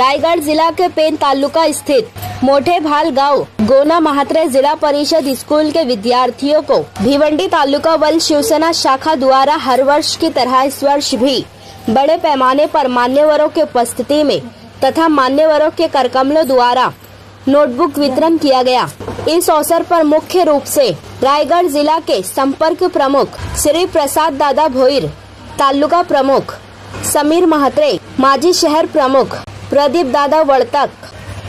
रायगढ़ जिला के पेन तालुका स्थित मोठे भाल गांव गोना महात्रे जिला परिषद स्कूल के विद्यार्थियों को भिवंडी तालुका बल शिवसेना शाखा द्वारा हर वर्ष की तरह इस वर्ष भी बड़े पैमाने पर मान्यवरों की उपस्थिति में तथा मान्यवरों के करकमलों द्वारा नोटबुक वितरण किया गया। इस अवसर पर मुख्य रूप से रायगढ़ जिला के संपर्क प्रमुख श्री प्रसाद दादा भोईर, तालुका प्रमुख समीर महात्रे, माजी शहर प्रमुख प्रदीप दादा वर्तक,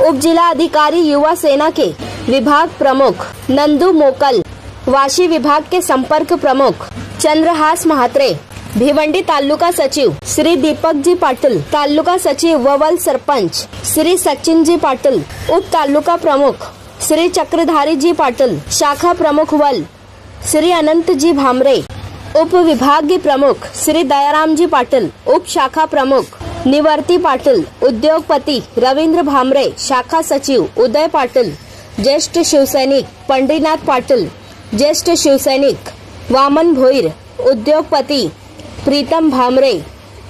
उप जिला अधिकारी युवा सेना के विभाग प्रमुख नंदू मोकल, वाशी विभाग के संपर्क प्रमुख चंद्रहास महात्रे, भिवंडी तालुका सचिव श्री दीपक जी पाटिल, तालुका सचिव ववल सरपंच श्री सचिन जी पाटिल, उप तालुका प्रमुख श्री चक्रधारी जी पाटिल, शाखा प्रमुख वल श्री अनंत जी भामरे, उप विभागीय प्रमुख श्री दयाराम जी पाटिल, उप शाखा प्रमुख निवर्ती पाटिल, उद्योगपति रविंद्र भामरे, शाखा सचिव उदय पाटिल, ज्येष्ठ शिवसैनिक पंडरीनाथ पाटिल, ज्येष्ठ शिवसैनिक वामन भोईर, उद्योगपति प्रीतम भामरे,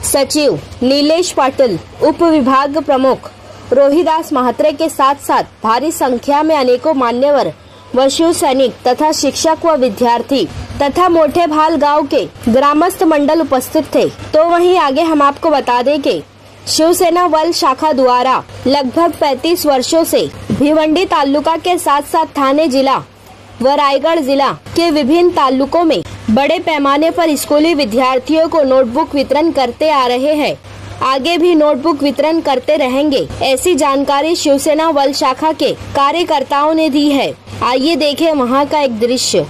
सचिव नीलेश पाटिल, उप विभाग प्रमुख रोहिदास महात्रे के साथ साथ भारी संख्या में अनेकों मान्यवर व शिव सैनिक तथा शिक्षक व विद्यार्थी तथा मोठे भाल गांव के ग्रामस्थ मंडल उपस्थित थे। तो वहीं आगे हम आपको बता दें कि शिवसेना वल शाखा द्वारा लगभग 35 वर्षों से भिवंडी तालुका के साथ साथ थाने जिला व रायगढ़ जिला के विभिन्न तालुकों में बड़े पैमाने पर स्कूली विद्यार्थियों को नोटबुक वितरण करते आ रहे हैं। आगे भी नोटबुक वितरण करते रहेंगे, ऐसी जानकारी शिवसेना वल शाखा के कार्यकर्ताओं ने दी है। आइए देखें वहां का एक दृश्य।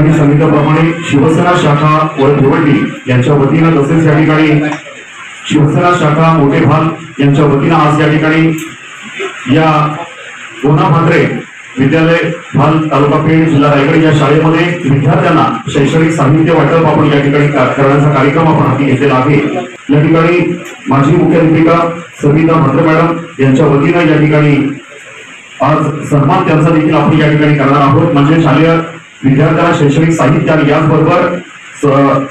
आधी सांगितल्याप्रमाणे शिवसेना शाखा व भिवंडी यांच्या वतीनं तसेच या ठिकाणी शिवसेना शाखा मोठे भाल यांच्या वतीनं आज या ठिकाणी या गोना म्हात्रे विद्यालय भाल तालुका पेठ जिल्हा रायगड या शाळेमध्ये विद्यार्थ्यांना शैक्षणिक साहित्य वाटप आपण या ठिकाणी करण्याचा कार्यक्रम आपण हाती घेतलेला आहे। या ठिकाणी माजी मुख्याध्यापिका सविता म्हात्रे मॅडम यांच्या वतीनं या ठिकाणी आज सन्मान त्यांचा देखील आपण या ठिकाणी करणार आहोत। म्हणजे शालेय विद्यार्थ्यांना शैक्षणिक साहित्य आणि याचबरोबर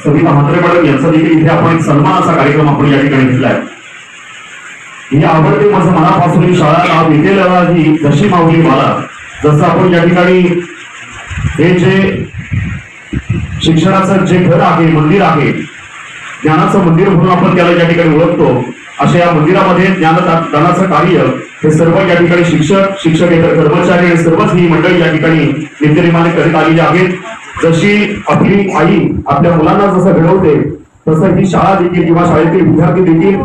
सविता म्हात्रे मॅडम यांचा देखील इथे आपण एक सन्मानाचा कार्यक्रम आपण या ठिकाणी घेतलाय। ही आवडते माझं मनापासून ही शाळा नाव विद्यालयाला ही जशी माऊली मला, जसं आपण या ठिकाणी हे जे शिक्षणाचं जे घर आहे, मंदिर आहे, ज्ञानाचं मंदिर म्हणून आपण त्याला या ठिकाणी ओळखतो, अशा या मंदिरामध्ये ज्ञानदानाचं कार्य हे सर्व या ठिकाणी शिक्षक, शिक्षकेतर कर्मचारी आणि सर्वच ही मंडळी या ठिकाणी नित्यनेमाने करीत आलेली आहेत। जशी आपली आई आपल्या मुलांना जसं घडवते तसं ही शाळा देखील किंवा शाळेतील विद्यार्थी देखील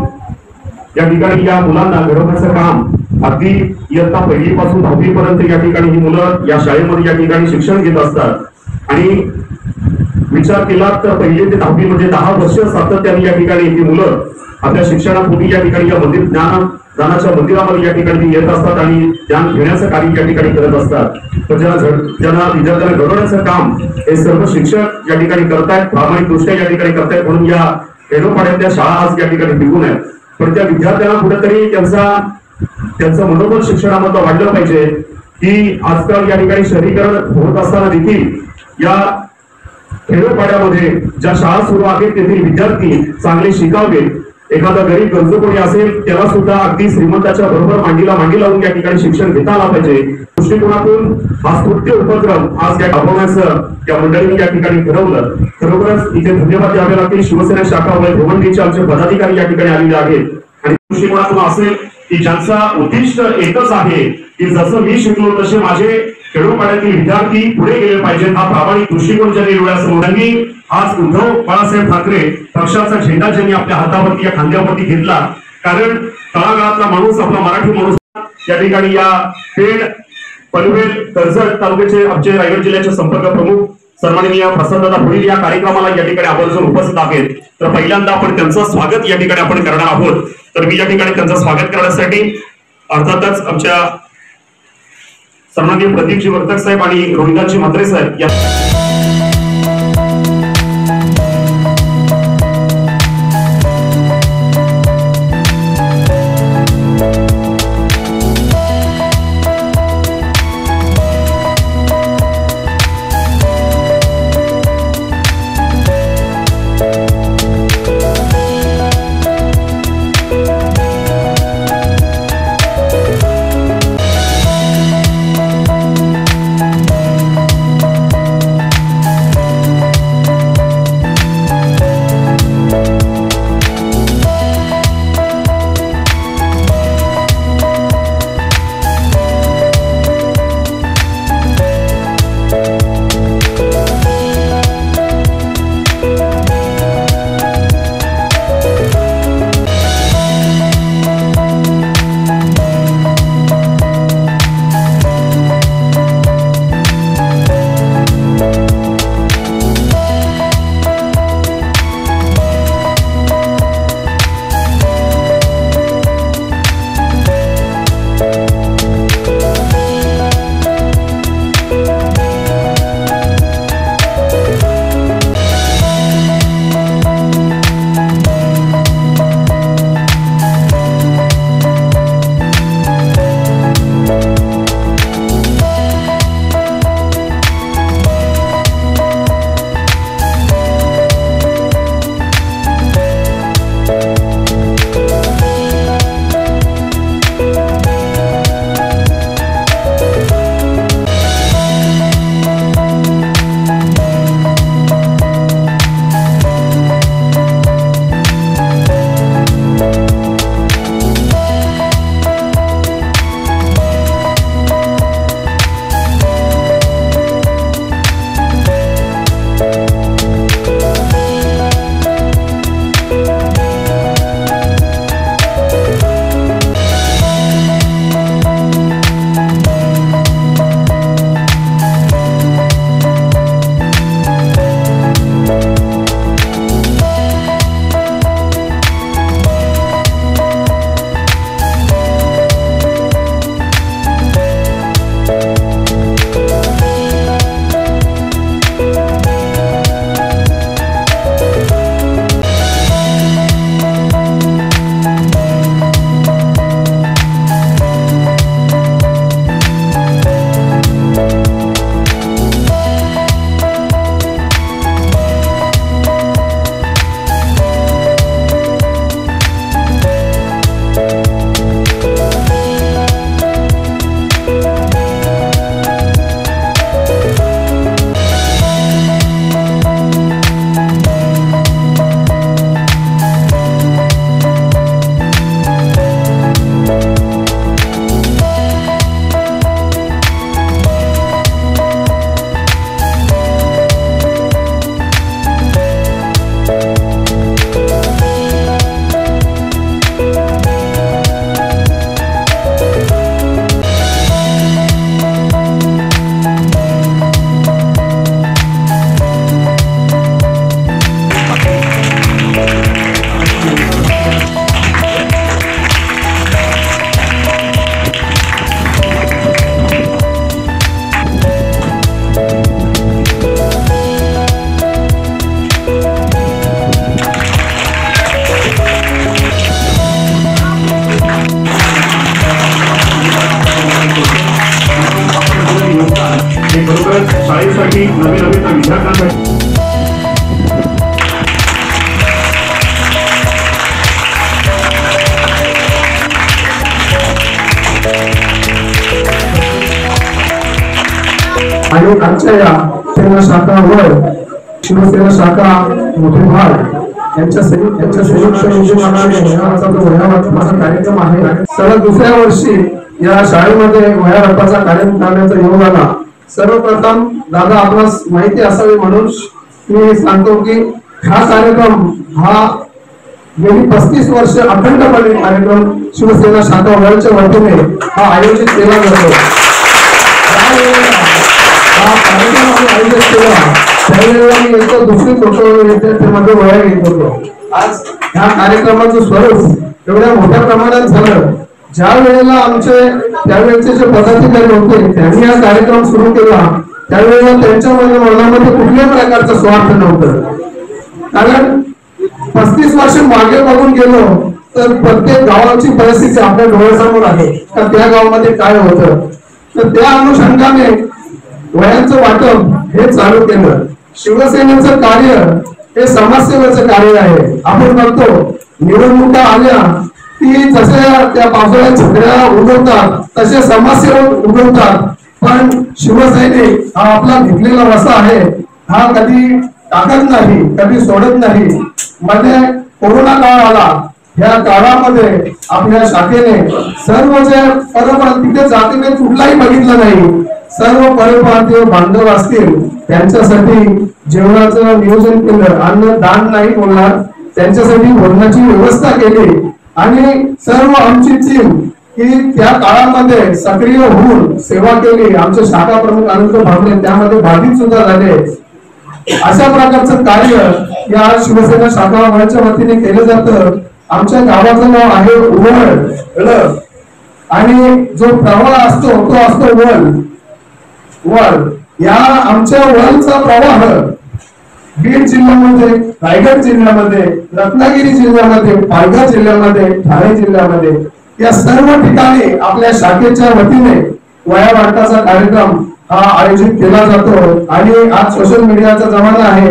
या ठिकाणी या मुलांना घडवण्याचं काम अगदी इयत्ता 1ली पासून 10वी पर्यंत या ठिकाणी ही मुलं या शाळेमध्ये या ठिकाणी शिक्षण घेत असतात। आणि विचार केला तर 1ली ते 10वी मध्ये 10 वर्ष सातत्याने या ठिकाणी ही मुलं आपल्या शिक्षणापूर्वी या ठिकाणी या मंदिर ज्ञानाच्या मंदिरामध्ये या ठिकाणी येत असतात आणि ज्ञान घेण्याचं कार्य या ठिकाणी करत असतात। तर ज्यांना विद्यार्थ्यांना घडवण्याचं काम हे सर्व शिक्षक या ठिकाणी करतायत, प्रामाणिकदृष्ट्या या ठिकाणी करतायत, म्हणून या खेडोपाड्यातल्या शाळा आज या ठिकाणी टिकून आहेत। पण त्या विद्यार्थ्यांना कुठेतरी त्यांचं मनोबल शिक्षणामध्ये वाढलं पाहिजे की आजकाल या ठिकाणी शहरीकरण होत असताना देखील या खेडोपाड्यामध्ये ज्या शाळा सुरू आहेत तेथील विद्यार्थी चांगले शिकावे। एखादा गरीब गरजू कोणी असेल त्याला सुद्धा अगदी श्रीमंताच्या बरोबर मांडीला मांडी लावून या ठिकाणी शिक्षण घेता आला पाहिजे। दृष्टिकोनातून हा स्तुत्य उपक्रम आज या राबवण्याचं या मंडळींनी या ठिकाणी ठरवलं। खरोखरच इथे धन्यवाद द्यावे लागतील शिवसेना शाखा व भिवंडीचे आमचे पदाधिकारी या ठिकाणी आलेले आहेत। आणि दृष्टिकोनातून असेल की ज्यांचा उद्दिष्ट एकच आहे की जसं मी शिकलो तसे माझे खेडोपाड्यातील विद्यार्थी पुढे गेले पाहिजेत, हा प्रामाणिक दृष्टिकोन ज्यांनी डोळ्यासमोर त्यांनी आज उद्धव बाळासाहेब ठाकरे पक्षाचा झेंडा ज्यांनी आपल्या हातावरती या खांद्यावरती घेतला। कारण तळागाळातला माणूस आपला मराठी माणूस या ठिकाणी या पेठ, पनवेल, कर्जत तालुक्याचे आमचे रायगड जिल्ह्याचे संपर्क प्रमुख सन्माननीय प्रसाददादा पुढील या कार्यक्रमाला या ठिकाणी आवर्जून उपस्थित आहेत। तर पहिल्यांदा आपण त्यांचं स्वागत या ठिकाणी आपण करणार आहोत। तर मी या ठिकाणी त्यांचं स्वागत करण्यासाठी अर्थातच आमच्या सन्माननीय प्रदीपजी वर्तक साहेब आणि रोहिदासजी म्हात्रे साहेब या आणि आजच्या या सेना शाखा व शिवसेना शाखा मोठे भाग यांच्या संयुक्त माझा कार्यक्रम आहे। सलग दुसऱ्या वर्षी या शाळेमध्ये वह्या वाटपाचा कार्यक्रम करण्याचा योग आला। सर्वप्रथम दादा आपणास माहिती असावी म्हणून मी सांगतो की हा कार्यक्रम हा गेली 35 वर्ष अखंडपणे कार्यक्रम शिवसेना शाखा वळच्या वतीने हा आयोजित केला जातो। हा कार्यक्रम आम्ही आयोजित केला त्यावेळेला मी एक दुसरी विद्यार्थ्यांमध्ये वह्या घेत होतो। आज ह्या कार्यक्रमाचं स्वरूप एवढ्या मोठ्या प्रमाणात झालं, ज्या वेळेला आमचे त्यावेळेचे जे पदाधिकारी होते त्यांनी हा कार्यक्रम सुरू केला त्यावेळेला त्यांच्या मनामध्ये कुठल्याही प्रकारचा स्वार्थ नव्हतं। कारण 35 वर्ष मागे बघून गेलो तर प्रत्येक गावाची परिस्थिती आपल्या डोळ्यासमोर आहे तर त्या गावामध्ये काय होतं, तर त्या अनुषंगाने वह्यांचं वाटप हे चालू केलं। शिवसेनेचं कार्य हे समाजसेवेचं कार्य आहे। आपण बघतो निवडणुका आल्या की जसे त्या पावसाळ्यात छत्र्या उगवतात तसे समाजसेवक उगवतात, पण शिवसैनिक हा आपला घेतलेला वसा आहे हा कधी टाकत नाही, कधी सोडत नाही। मध्ये कोरोना काळ आला, या काळामध्ये आपल्या शाखेने सर्व जे परप्रांतीय जातीने कुठलाही बघितलं नाही, सर्व परप्रांतीय बांधव असतील त्यांच्यासाठी जेवणाचं नियोजन केलं। अन्नदान नाही बोलणार, त्यांच्यासाठी भोजनाची व्यवस्था केली आणि सर्व आमची टीम ही त्या काळामध्ये सक्रिय होऊन सेवा केली। आमचे शाखा प्रमुख आनंद भावले त्यामध्ये बाधित सुद्धा झाले। अशा प्रकारचं कार्य या शिवसेना शाखा वळच्या वतीने केलं जातं। आमच्या गावाचं नाव आहे वळ आणि जो प्रवाह असतो तो असतो वळ। या आमच्या वळचा प्रवाह बीड जिल्ह्यामध्ये, रायगड जिल्ह्यामध्ये, रत्नागिरी जिल्ह्यामध्ये, पालघर जिल्ह्यामध्ये, ठाणे जिल्ह्यामध्ये या सर्व ठिकाणी आपल्या शाखेच्या वतीने वह्या वाटपाचा कार्यक्रम हा आयोजित केला जातो। आणि आज सोशल मीडियाचा जमाना आहे,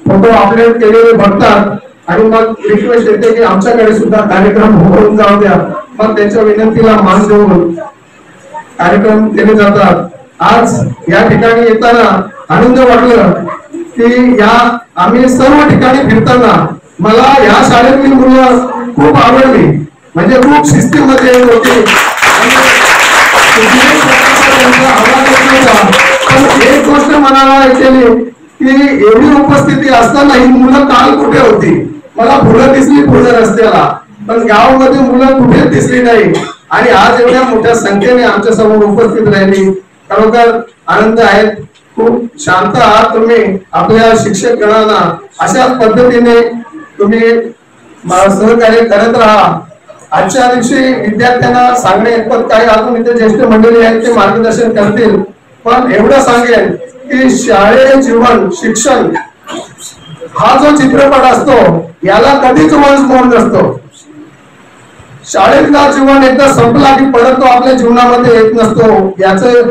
फोटो अपलोड केलेले बघतात आणि मग रिक्वेस्ट येते की आमच्याकडे सुद्धा कार्यक्रम होऊन जाऊ द्या, मग त्यांच्या विनंतीला मान देऊन कार्यक्रम केले जातात। आज या ठिकाणी येताना आनंद वाटलं की या आम्ही सर्व ठिकाणी फिरताना मला या शाळेतील मुलं खूप आवडली, म्हणजे खूप शिस्तीमध्ये होती। एक गोष्ट मनाला केली की एवढी उपस्थिती असताना ही मुलं काल कुठे होती, मला फुलं दिसली पूर्ण रस्त्याला पण गावामध्ये मुलं कुठेच दिसली नाही आणि आज एवढ्या मोठ्या संख्येने आमच्या समोर उपस्थित राहिली, खरोखर आनंद आहे। खूप शांत आहात तुम्ही, आपल्या शिक्षक गणांना अशाच पद्धतीने तुम्ही सहकार्य करत राहा। आजच्या दिवशी विद्यार्थ्यांना सांगणे काही अजून इथे ज्येष्ठ मंडळी आहेत ते मार्गदर्शन करतील, पण एवढं सांगेन की शाळेचे जीवन शिक्षण हा जो चित्रपट असतो याला कधीच मोड नसतो। शाळेतला जीवन एकदा संपला की परत तो आपल्या जीवनामध्ये येत नसतो। याचं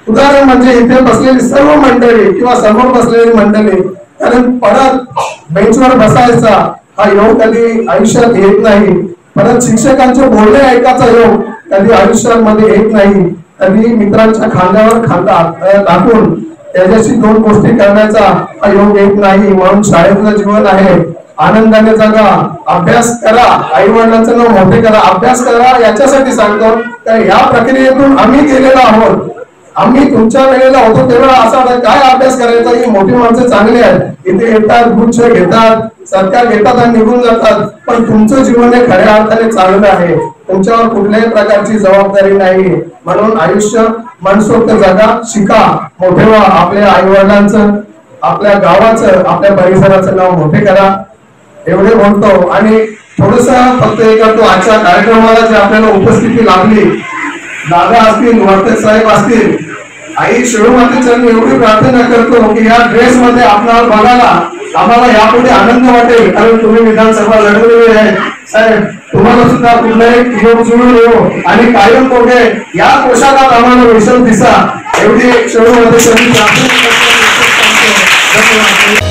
उदाहरण म्हणजे इथे बसलेली सर्व मंडळी किंवा समोर बसलेली मंडळी, कारण परत बेंचवर बसायचा हा योग कधी आयुष्यात येत नाही, परत शिक्षकांचे बोलणे ऐकायचा योग कधी आयुष्यामध्ये येत नाही, कधी मित्रांच्या खांद्यावर खांदा टाकून त्याच्याशी दोन गोष्टी करण्याचा हा योग येत नाही। म्हणून शाळेतलं जीवन आहे, आनंदाने जगा, अभ्यास करा, आई वडिलांचं नाव मोठे करा, अभ्यास करा। याच्यासाठी सांगतो तर या प्रक्रियेतून आम्ही गेलेलो आहोत, आम्ही तुमच्या वेळेला होतो तेव्हा असा काय अभ्यास करायचा की मोठी माणसं चांगली आहेत, इथे येतात, गुच्छ घेतात, सरकार घेतात आणि निघून जातात, पण तुमचं जीवन हे खऱ्या अर्थाने चाललं आहे, तुमच्यावर कुठल्याही प्रकारची जबाबदारी नाही। म्हणून आयुष्य मनसोक्त जगा, शिका, मोठे व्हा, आपल्या आई वडिलांचं, आपल्या गावाचं, आपल्या परिसराचं नाव मोठे करा, एवढे बोलतो। आणि थोडस फक्त एक करतो, आजच्या कार्यक्रमाला जी आपल्याला उपस्थिती लाभली, दादा असतील, वर्ते साहेब असतील, आई शिवमातेच्या एवढी प्रार्थना करतो की या ड्रेस मध्ये आपल्याला बघायला आम्हाला यापुढे आनंद वाटेल, कारण तुम्ही विधानसभा लढवलेली आहे साहेब, तुम्हाला सुद्धा कुठलाही योग जुळून येऊ आणि कायम कोठे या पोशाखात आम्हाला विषम दिसा, एवढी शिवमातेच्या प्रार्थना करतो।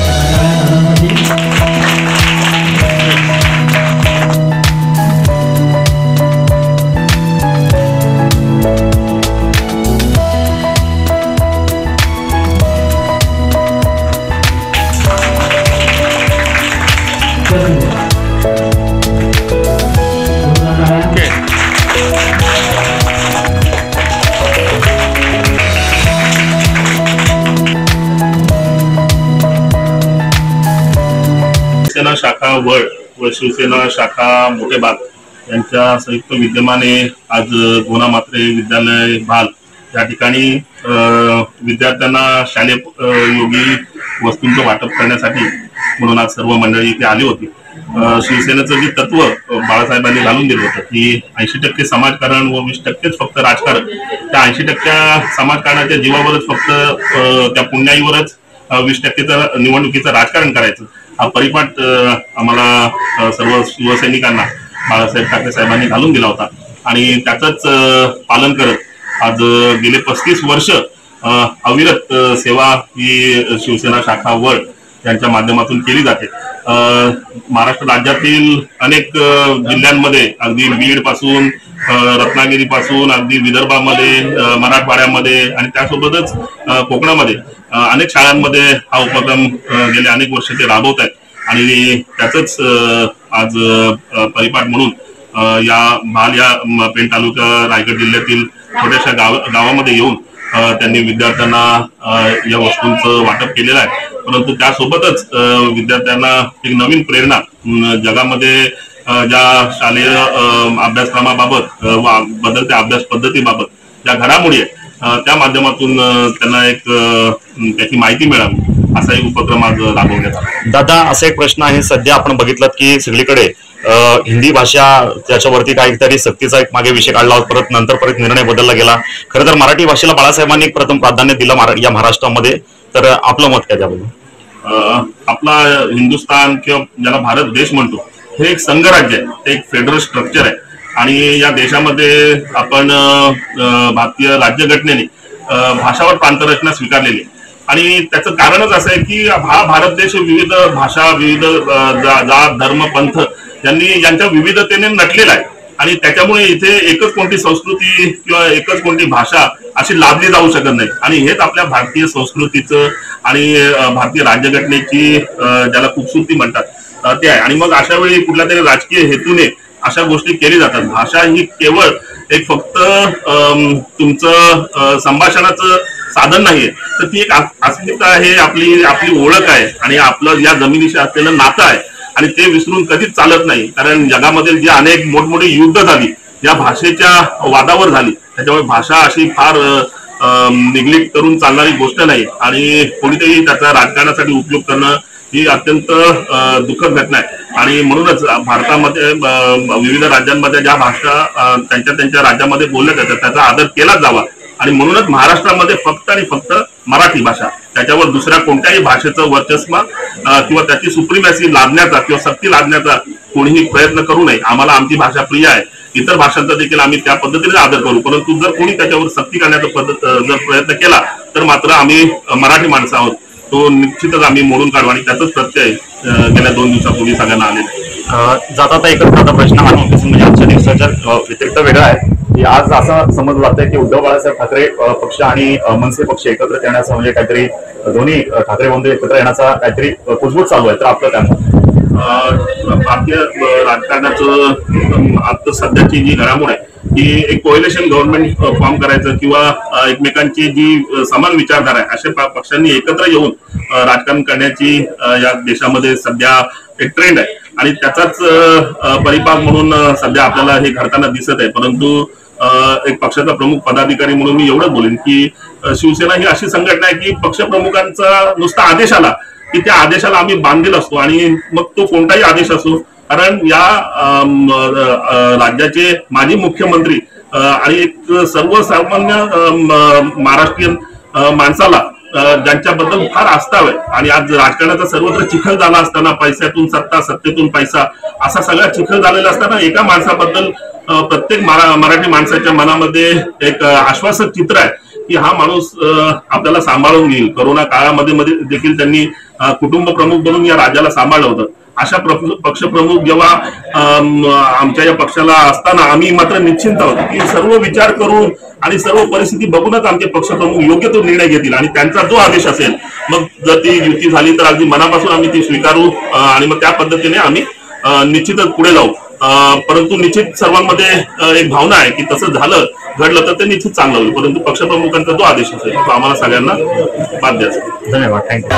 शिवसेना शाखा मोठेबाग यांच्या संयुक्त विद्यमाने आज गोना म्हात्रे विद्यालय भाल या ठिकाणी विद्यार्थ्यांना शालेय योगी वस्तूंचं वाटप करण्यासाठी म्हणून आज सर्व मंडळी इथे आली होती। शिवसेनेचं जे तत्व बाळासाहेबांनी घालून दिलं होतं की 80% समाजकारण व 20% फक्त राजकारण, त्या 80% समाजकारणाच्या जीवावरच फक्त त्या पुण्याईवरच 20% निवडणुकीचं राजकारण करायचं, हा परिपाठ आम्हाला सर्व शिवसैनिकांना बाळासाहेब ठाकरे साहेबांनी घालून दिला होता आणि त्याचंच पालन करत आज गेले 35 वर्ष अविरत सेवा ही शिवसेना शाखा वड यांच्या माध्यमातून केली जाते। महाराष्ट्र राज्यातील अनेक जिल्ह्यांमध्ये अगदी बीड पासून रत्नागिरी पासून अगदी विदर्भामध्ये, मराठवाड्यामध्ये आणि त्यासोबतच कोकणामध्ये अनेक शाळांमध्ये हा उपक्रम गेले अनेक वर्ष ते राबवत आहेत आणि त्याचंच आज परिपाठ म्हणून या भाल या पेण तालुका रायगड जिल्ह्यातील छोट्याशा गावामध्ये येऊन त्यांनी विद्यार्थ्यांना या वस्तूंचं वाटप केलेलं आहे। परंतु त्यासोबतच विद्यार्थ्यांना एक नवीन प्रेरणा जगामध्ये ज्या शालेय अभ्यासक्रमाबाबत बदलत्या अभ्यास पद्धतीबाबत ज्या घडामोडी आहेत त्या माध्यमातून त्यांना एक त्याची माहिती मिळावी असा एक उपक्रम आज राबवण्यात आला। दादा, असा एक प्रश्न आहे, सध्या आपण बघितलं की सगळीकडे हिंदी भाषा त्याच्यावरती काहीतरी सक्तीचा एक मागे विषय काढला, परत निर्णय बदलला गेला। खरं तर मराठी भाषेला बाळासाहेबांनी प्रथम प्राधान्य दिलं या महाराष्ट्रामध्ये, तर आपलं मत काय त्याबद्दल? आपला हिंदुस्थान किंवा ज्याला भारत देश म्हणतो हे एक संघराज्य आहे, ते एक फेडरल स्ट्रक्चर आहे आणि या देशामध्ये आपण भारतीय राज्यघटनेने भाषावर प्रांतरचना स्वीकारलेली आहे आणि त्याचं कारणच असं आहे की हा भारत देश विविध भाषा, विविध जात, धर्म, पंथ यांच्या विविधतेने नटलेला आहे आणि त्याच्यामुळे इथे एकच कोणती संस्कृती किंवा एकच कोणती भाषा अशी लादली जाऊ शकत नाही आणि हेच आपल्या भारतीय संस्कृतीचं आणि भारतीय राज्यघटनेची ज्याला खूबसूरती म्हणतात ते आहे। आणि मग अशा वेळी कुठल्या तरी राजकीय हेतूने अशा गोष्टी केली जातात। भाषा ही केवळ एक फक्त तुमचं संभाषणाचं साधन नाहीये, तर ती एक अस्मिता आहे, आपली ओळख आहे आणि आपलं या जमिनीशी असलेलं नातं आहे आणि ते विसरून कधीच चालत नाही। कारण जगामधील जी अनेक मोठमोठी युद्ध झाली या भाषेच्या वादावर झाली, त्याच्यामुळे भाषा अशी फार निग्लेक्ट करून चालणारी गोष्ट नाही आणि कोणीतरी त्याचा राजकारणासाठी उपयोग करणं ही अत्यंत दुःखद घटना आहे आणि म्हणूनच भारतामध्ये विविध राज्यांमध्ये ज्या भाषा त्यांच्या राज्यामध्ये बोलल्या जातात त्याचा आदर केला जावा आणि म्हणूनच महाराष्ट्रामध्ये फक्त आणि फक्त मराठी भाषा, त्याच्यावर दुसऱ्या कोणत्याही भाषेचं वर्चस्व किंवा त्याची सुप्रिमॅसी लादण्याचा किंवा सक्ती लादण्याचा कोणीही प्रयत्न करू नये। आम्हाला आमची भाषा प्रिय आहे, इतर भाषांचा देखील आम्ही त्या पद्धतीने आदर करू, परंतु जर कोणी त्याच्यावर सक्ती करण्याचा जर प्रयत्न केला तर मात्र आम्ही मराठी माणसं आहोत, तो निश्चितच आम्ही मोडून काढू आणि त्याचाच प्रत्यय गेल्या 2 दिवसापूर्वी सगळ्यांना आलेला। जाता एकच माझा प्रश्न हा म्हणजे आजच्या दिवसाच्या व्यतिरिक्त वेगळा आहे की आज असं समजलं जातंय की उद्धव बाळासाहेब ठाकरे पक्ष आणि मनसे पक्ष एकत्र येण्याचा म्हणजे काहीतरी दोन्ही ठाकरे बंधू एकत्र येण्याचा काहीतरी कुजबूज चालू आहे, तर आपलं त्यामुळे भारतीय राजकारणाचं आता सध्याची जी घडामोड आहे की एक कोएलिशन गव्हर्नमेंट फॉर्म करायचं किंवा एकमेकांची जी समान विचारधारा आहे अशा पक्षांनी एकत्र येऊन राजकारण करण्याची या देशामध्ये सध्या एक ट्रेंड आहे आणि त्याचाच परिपाक म्हणून सध्या आपल्याला हे घडताना दिसत आहे। परंतु एक पक्षाचा प्रमुख पदाधिकारी म्हणून मी एवढंच बोलेन की शिवसेना ही अशी संघटना आहे की पक्षप्रमुखांचा नुसता आदेश आला की त्या आदेशाला आम्ही बांधील असतो आणि मग तो कोणताही आदेश असो, कारण या राज्याचे माजी मुख्यमंत्री आणि एक सर्वसामान्य महाराष्ट्रीयन माणसाला ज्यांच्याबद्दल फार आस्था आहे आणि आज राजकारणाचा सर्वत्र चिखल झाला असताना पैशातून सत्ता, सत्तेतून पैसा असा सगळा चिखल झालेला असताना एका माणसाबद्दल प्रत्येक मराठी माणसाच्या मनामध्ये एक आश्वासक चित्र आहे की हा माणूस आपल्याला सांभाळून घेईल। कोरोना काळामध्ये देखील त्यांनी कुटुंब प्रमुख बनून या राज्याला सांभाळलं होतं। अशा पक्षप्रमुख जेव्हा आमच्या या पक्षाला असताना आम्ही मात्र निश्चिंत आहोत की सर्व विचार करून आणि सर्व परिस्थिती बघूनच आमचे पक्षप्रमुख योग्य तो निर्णय घेतील आणि त्यांचा जो आदेश असेल मग जर ती युती झाली तर अगदी मनापासून आम्ही ती स्वीकारू आणि मग त्या पद्धतीने आम्ही निश्चितच पुढे जाऊ। परंतु निश्चित सर्वांमध्ये एक भावना आहे की तसं घडलं तर ते निश्चित चांगलं होईल, परंतु पक्षप्रमुखांचा जो आदेश असेल तो आम्हाला सगळ्यांना बाध्य असेल। धन्यवाद, थँक्यू।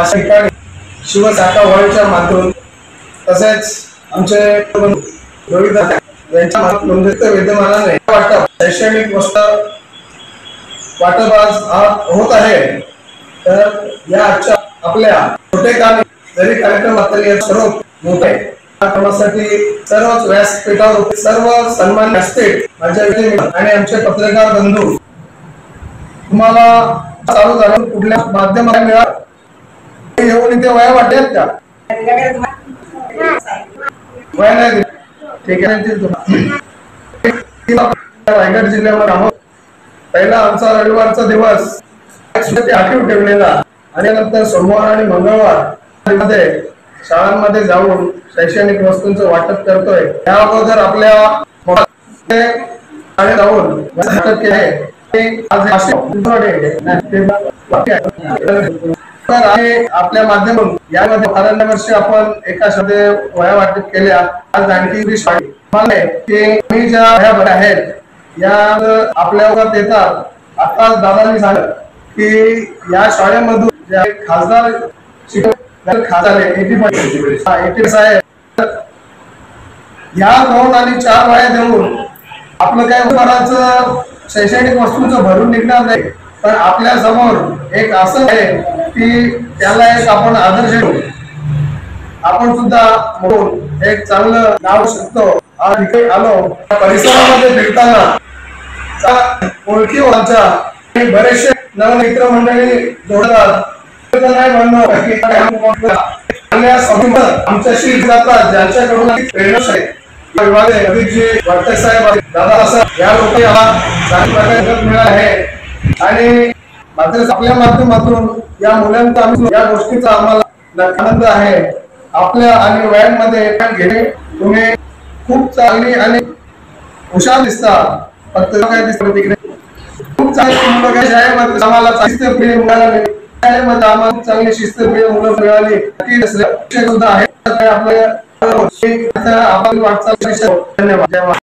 ठिकाणी शिवशाखा वर्ल्डच्या माध्यमातून तसेच आमचे रोहित यांच्या माध्यमातून विद्यमानाने वाटप शैक्षणिक वस्त्र वाटप आज होत आहे। तर या आजच्या आपल्या छोटे काम जरी कार्यक्रमात तरी सर्व मोठे कार्यक्रमासाठी सर्वच व्यासपीठावर सर्व सन्मान व्यासपीठ माझ्या आणि आमचे पत्रकार बंधू तुम्हाला चालू झालं कुठल्या माध्यमाने मिळालं येऊन इथे वया वाटेल का? वया नाही ठीक आहे। रायगड जिल्ह्यामध्ये आहोत। पहिला आमचा रविवारचा दिवस आठवण ठेवलेला आणि नंतर सोमवार आणि मंगळवार मध्ये शाळांमध्ये जाऊन शैक्षणिक वस्तूंचं वाटप करतोय। त्या अगोदर आपल्या जाऊन आपल्या माध्यमातून यामध्ये 12 वर्षी आपण एका शब्दे वया वाटप केल्या। आज आणखी मी ज्या वया आहेत या आपल्यावर येतात। आता दादांनी सांगितलं की या शाळेमधून जे खासदार खासदार या 2 आणि 4 वया देऊन आपलं काय उपहाराचं शैक्षणिक वस्तूंचं भरून निघणार नाही, पण आपल्या समोर एक असं आहे की त्याला एक आपण आदर्श घेऊ। आपण सुद्धा म्हणून एक चांगलं नाव शकतो। आज इथे आलो परिसरामध्ये फिरताना ओळखी व्हायच्या बरेचसे नवमित्र मंडळी जोडतात नाही म्हणणं आमच्याशी जातात ज्यांच्याकडून प्रेरणा साहेब दादा असं या लोक चांगल्या प्रकारे मिळाला आहे आणि मात्र आपल्या माध्यमातून या मुलांचा या गोष्टीचा आम्हाला आनंद आहे। आपल्या आणि वयांमध्ये घेणे तुम्ही खूप चांगली आणि हुशार दिसता। फक्त काय दिसतं तिकडे खूप चांगली मुलं काय शाळेमध्ये आम्हाला शिस्तप्रिय मिळाली, शाळेमध्ये आम्हाला चांगली शिस्तप्रिय मुलं मिळाली सुद्धा आहे। आपल्या आपण वाटचाल धन्यवाद।